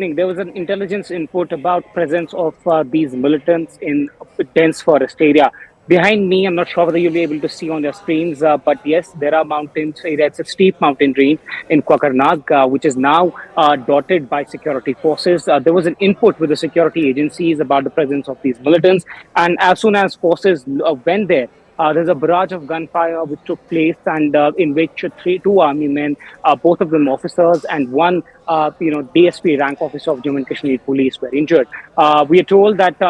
There was an intelligence input about presence of these militants in a dense forest area. Behind me, I'm not sure whether you'll be able to see on your screens, but yes, there are mountains. It's a steep mountain range in Kwakarnag, which is now dotted by security forces. There was an input with the security agencies about the presence of these militants, and as soon as forces went there, there's a barrage of gunfire which took place, and in which two army men, both of them officers, and one, DSP rank officer of Jammu and Kashmir Police were injured. We are told that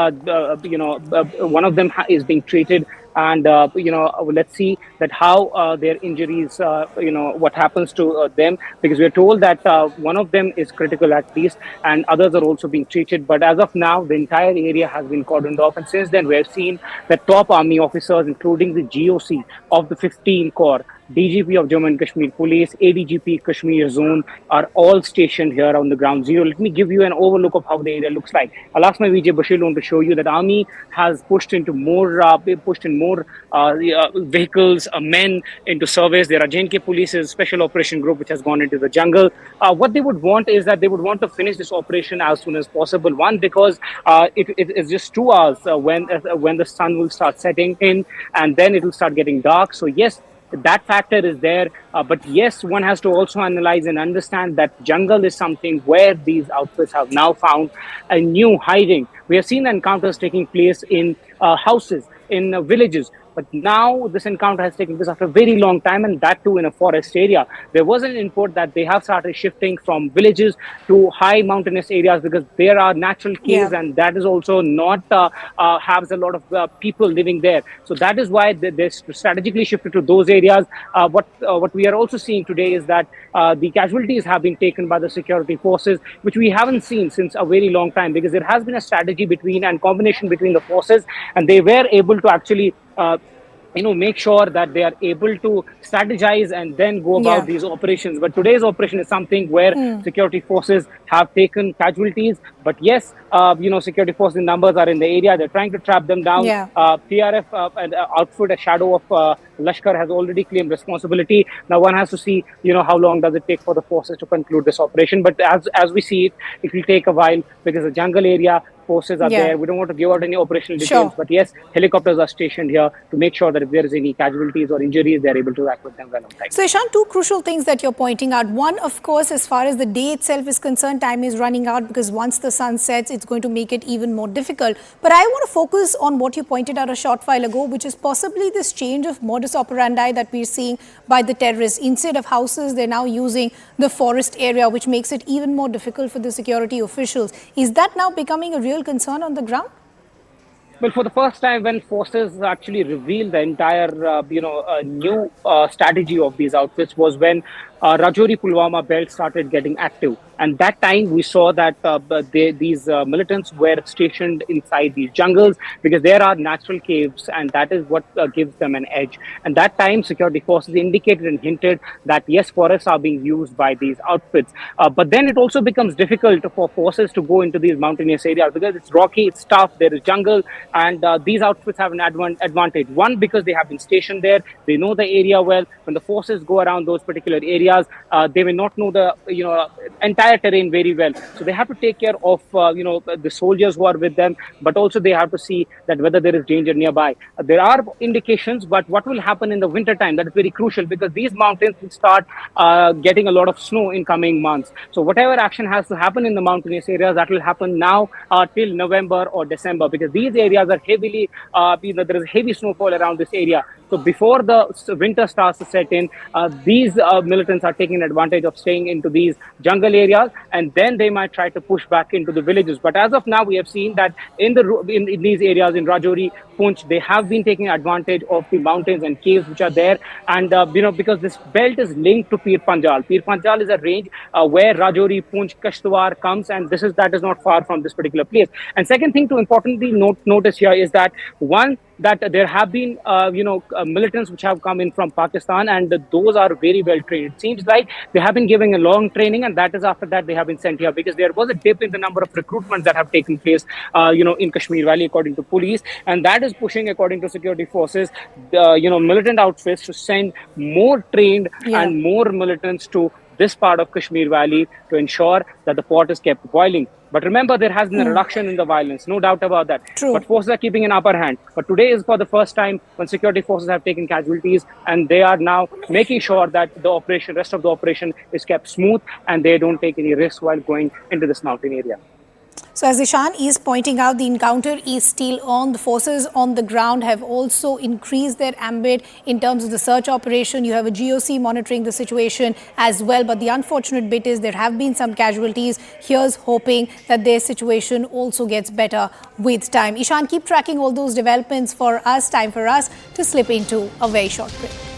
one of them is being treated, and let's see that how their injuries, what happens to them, because we are told that one of them is critical at least, and others are also being treated. But as of now, the entire area has been cordoned off, and since then we have seen that top army officers, including the GOC of the 15 Corps, DGP of Jammu and Kashmir Police, ADGP Kashmir Zone, are all stationed here on the ground zero. Let me give you an overlook of how the area looks like. I'll ask my VJ Bashir to show you that army has pushed into more vehicles, men into service. There are JNK Police's special operation group which has gone into the jungle. What they would want is that they would want to finish this operation as soon as possible. One, because it is just 2 hours when the sun will start setting in, and then it will start getting dark. So yes, that factor is there. But yes, one has to also analyze and understand that jungle is something where these outfits have now found a new hiding. We have seen encounters taking place in houses, in villages. But now this encounter has taken place after a very long time, and that too in a forest area. There was an input that they have started shifting from villages to high mountainous areas because there are natural caves, Yeah. and that is also not has a lot of people living there. So that is why they strategically shifted to those areas. What we are also seeing today is that the casualties have been taken by the security forces, which we haven't seen since a very long time, because there has been a strategy between and combination between the forces, and they were able to actually make sure that they are able to strategize and then go about Yeah. these operations. But today's operation is something where security forces have taken casualties. But yes, security forces numbers are in the area. They're trying to trap them down. Yeah. PRF and outfit, a shadow of Lashkar, has already claimed responsibility. Now one has to see, how long does it take for the forces to conclude this operation. But as we see it, it will take a while because the jungle area forces are Yeah. there. We don't want to give out any operational details, Sure. but yes, helicopters are stationed here to make sure that if there is any casualties or injuries, they're able to evacuate them well on time. So, Ishan, two crucial things that you're pointing out. One, of course, as far as the day itself is concerned, time is running out because once the sun sets, it's going to make it even more difficult. But I want to focus on what you pointed out a short while ago, which is possibly this change of modus operandi that we're seeing by the terrorists. Instead of houses, they're now using the forest area, which makes it even more difficult for the security officials. Is that now becoming a real concern on the ground? Well, for the first time, when forces actually revealed the entire, new strategy of these outfits, was when Rajouri Pulwama belt started getting active. And that time we saw that these militants were stationed inside these jungles because there are natural caves, and that is what gives them an edge. And that time, security forces indicated and hinted that yes, forests are being used by these outfits. But then it also becomes difficult for forces to go into these mountainous areas because it's rocky, it's tough, there is jungle, and these outfits have an advantage. One, because they have been stationed there, they know the area well. When the forces go around those particular areas, they may not know the entire terrain very well, so they have to take care of the soldiers who are with them, but also they have to see that whether there is danger nearby. There are indications, but what will happen in the winter time, that is very crucial because these mountains will start getting a lot of snow in coming months. So whatever action has to happen in the mountainous areas, that will happen now till November or December, because these areas are heavily there is heavy snowfall around this area. So before the winter starts to set in, these militants are taking advantage of staying into these jungle areas, and then they might try to push back into the villages. But as of now, we have seen that in these areas in Rajouri, Poonch, they have been taking advantage of the mountains and caves which are there, and because this belt is linked to Pir Panjal. Pir Panjal is a range where Rajouri, Poonch, Kashtwar comes, and that is not far from this particular place. And second thing to importantly notice here is that one, that there have been militants which have come in from Pakistan, and those are very well trained. It seems like they have been giving a long training, and that is after that they have been sent here, because there was a dip in the number of recruitments that have taken place in Kashmir Valley, according to police, and that is pushing, according to security forces, the militant outfits to send more trained Yeah. and more militants to this part of Kashmir Valley to ensure that the pot is kept boiling. But remember, there has been a reduction in the violence, no doubt about that. True. But forces are keeping an upper hand. But today is for the first time when security forces have taken casualties, and they are now making sure that the rest of the operation is kept smooth and they don't take any risks while going into this mountain area. So as Ishan is pointing out, the encounter is still on. The forces on the ground have also increased their ambit in terms of the search operation. You have a GOC monitoring the situation as well. But the unfortunate bit is there have been some casualties. Here's hoping that their situation also gets better with time. Ishan, keep tracking all those developments for us. Time for us to slip into a very short break.